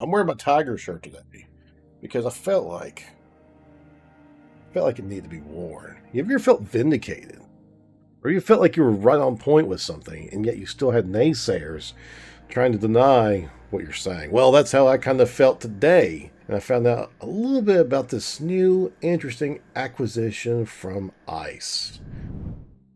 I'm wearing my Tiger shirt today because I felt like it needed to be worn. You ever felt vindicated? Or you felt like you were right on point with something, and yet you still had naysayers trying to deny what you're saying? Well, that's how I kind of felt today. And I found out a little bit about this new, interesting acquisition from ICE.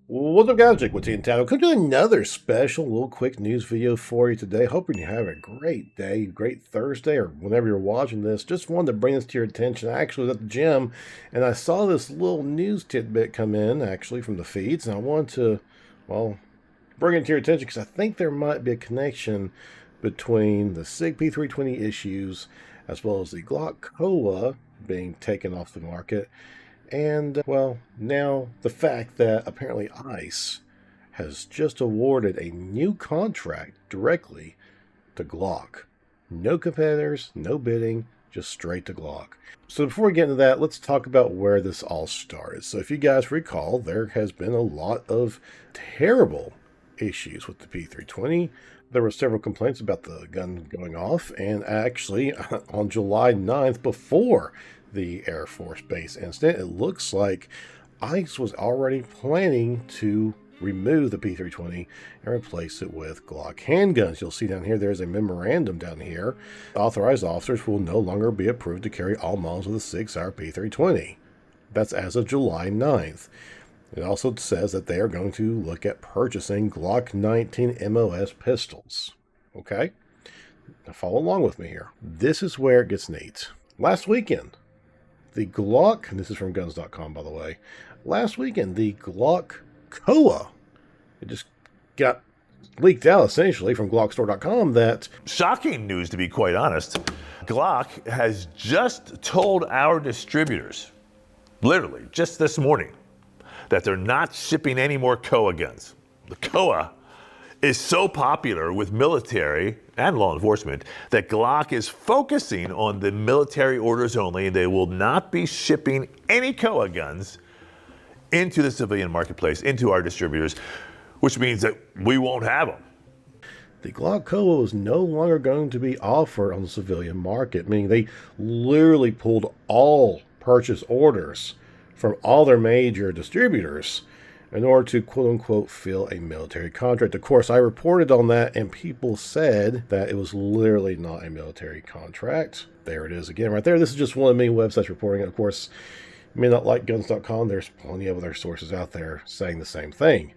What's up, guys? Jake with Teen Town. Come to another special little quick news video for you today. Hoping you have a great day, great Thursday, or whenever you're watching this. Just wanted to bring this to your attention. I actually was at the gym, and I saw this little news tidbit come in, actually, from the feeds, and I wanted to, well, bring it to your attention because I think there might be a connection between the SIG P320 issues as well as the Glock COA being taken off the market. And, well, now the fact that apparently ICE has just awarded a new contract directly to Glock. No competitors, no bidding, just straight to Glock. So before we get into that, let's talk about where this all started. So if you guys recall, there has been a lot of terrible issues with the P320. There were several complaints about the gun going off, and actually on July 9th, before the Air Force Base incident, it looks like ICE was already planning to remove the P320 and replace it with Glock handguns. You'll see down here, there's a memorandum down here. Authorized officers will no longer be approved to carry all models of the SIG Sauer P320. That's as of July 9th. It also says that they are going to look at purchasing Glock 19 MOS pistols. Okay? Now follow along with me here. This is where it gets neat. Last weekend, the Glock, and this is from guns.com, by the way. Last weekend, the Glock COA, it just got leaked out essentially from glockstore.com that... Shocking news, to be quite honest. Glock has just told our distributors, literally just this morning, that they're not shipping any more COA guns. The COA is so popular with military and law enforcement that Glock is focusing on the military orders only, and they will not be shipping any COA guns into the civilian marketplace, into our distributors, which means that we won't have them. The Glock COA is no longer going to be offered on the civilian market, meaning they literally pulled all purchase orders from all their major distributors in order to quote-unquote fill a military contract. Of course, I reported on that, and people said that it was literally not a military contract. There it is again right there. This is just one of many websites reporting it. Of course, you may not like guns.com. There's plenty of other sources out there saying the same thing.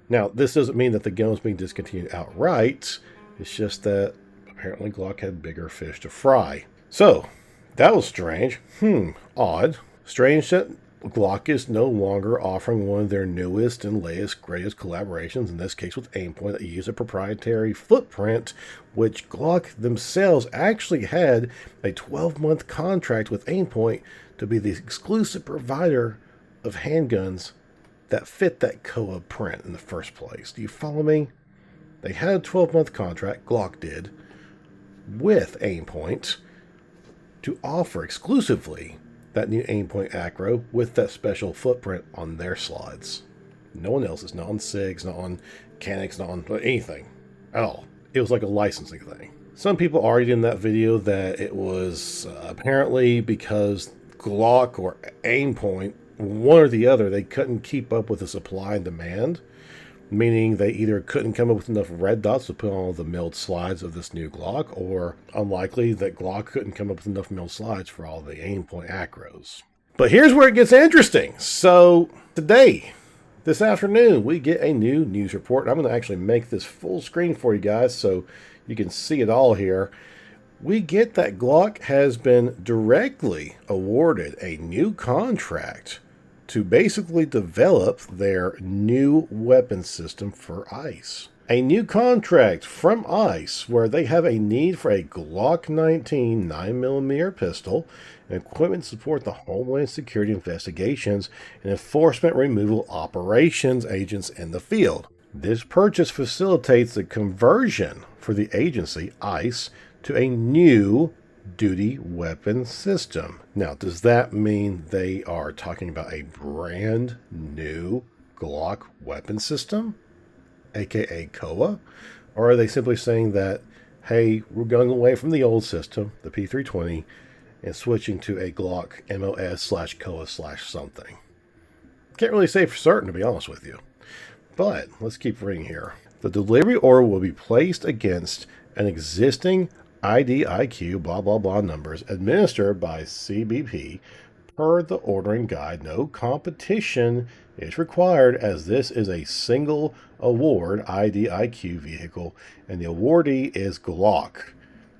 Now, this doesn't mean that the gun is being discontinued outright. It's just that apparently Glock had bigger fish to fry. So, that was strange. Odd. Strange that Glock is no longer offering one of their newest and latest, greatest collaborations, in this case with Aimpoint, that use a proprietary footprint, which Glock themselves actually had a 12-month contract with Aimpoint to be the exclusive provider of handguns that fit that COA print in the first place. Do you follow me? They had a 12-month contract, Glock did, with Aimpoint to offer exclusively that new Aimpoint Acro with that special footprint on their slides. No one else is, not on SIGs, not on Canics, not on anything at all. It was like a licensing thing. Some people argued in that video that it was apparently because Glock or Aimpoint, one or the other, they couldn't keep up with the supply and demand, meaning they either couldn't come up with enough red dots to put on all the milled slides of this new Glock, or unlikely that Glock couldn't come up with enough milled slides for all the Aimpoint Acros. But here's where it gets interesting. So today, this afternoon, we get a new news report. I'm going to actually make this full screen for you guys so you can see it all here. We get that Glock has been directly awarded a new contract to basically develop their new weapon system for ICE. A new contract from ICE where they have a need for a Glock 19 9mm pistol and equipment to support the Homeland Security investigations and enforcement removal operations agents in the field. This purchase facilitates the conversion for the agency, ICE, to a new duty weapon system. Now, does that mean they are talking about a brand new Glock weapon system, aka COA? Or are they simply saying that hey, we're going away from the old system, the P320, and switching to a Glock MOS/COA/something. Can't really say for certain, to be honest with you. But let's keep reading here. The delivery order will be placed against an existing IDIQ blah blah blah numbers administered by CBP per the ordering guide. No competition is required as this is a single award IDIQ vehicle and the awardee is Glock.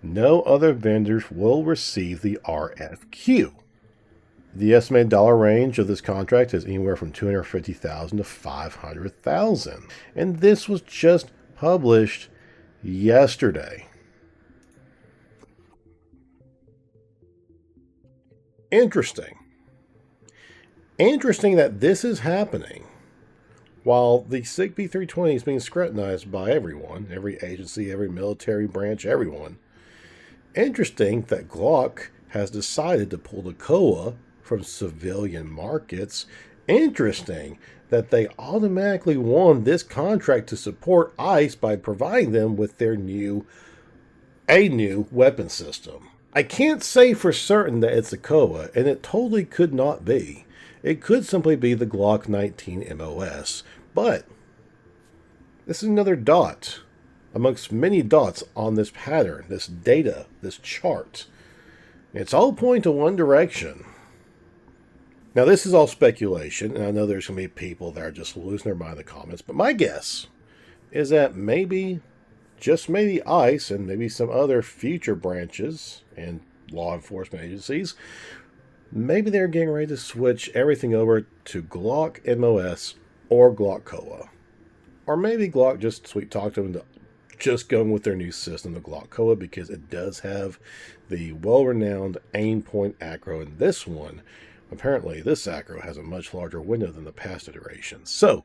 No other vendors will receive the RFQ. The estimated dollar range of this contract is anywhere from $250,000 to $500,000. And this was just published yesterday. Interesting. Interesting that this is happening while the SIG P320 is being scrutinized by everyone, every agency, every military branch, everyone. Interesting that Glock has decided to pull the COA from civilian markets. Interesting that they automatically won this contract to support ICE by providing them with a new weapon system. I can't say for certain that it's a COA, and it totally could not be. It could simply be the Glock 19 MOS, but this is another dot amongst many dots on this pattern, this data, this chart. It's all pointing to one direction. Now, this is all speculation, and I know there's going to be people that are just losing their mind in the comments, but my guess is that maybe, just maybe ICE and maybe some other future branches and law enforcement agencies, maybe they're getting ready to switch everything over to Glock MOS or Glock COA. Or maybe Glock just sweet talked them into just going with their new system, the Glock COA, because it does have the well-renowned aim point acro, and this one, apparently this acro has a much larger window than the past iterations. So,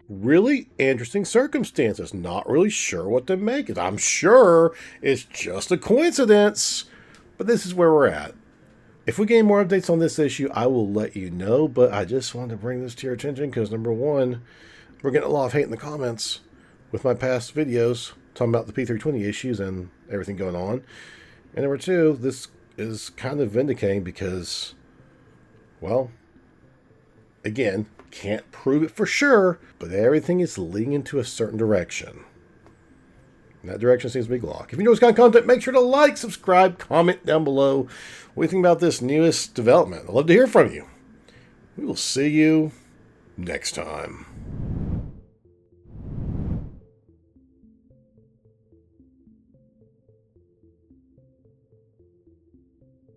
really interesting circumstances. Not really sure what to make it. I'm sure it's just a coincidence, but this is where we're at. If we gain more updates on this issue, I will let you know, but I just wanted to bring this to your attention because, number one, we're getting a lot of hate in the comments with my past videos talking about the P320 issues and everything going on. And number two, this is kind of vindicating because, well, again, can't prove it for sure, but everything is leading into a certain direction. And that direction seems to be Glock. If you enjoy this kind of content, make sure to like, subscribe, comment down below what you think about this newest development. I'd love to hear from you. We will see you next time.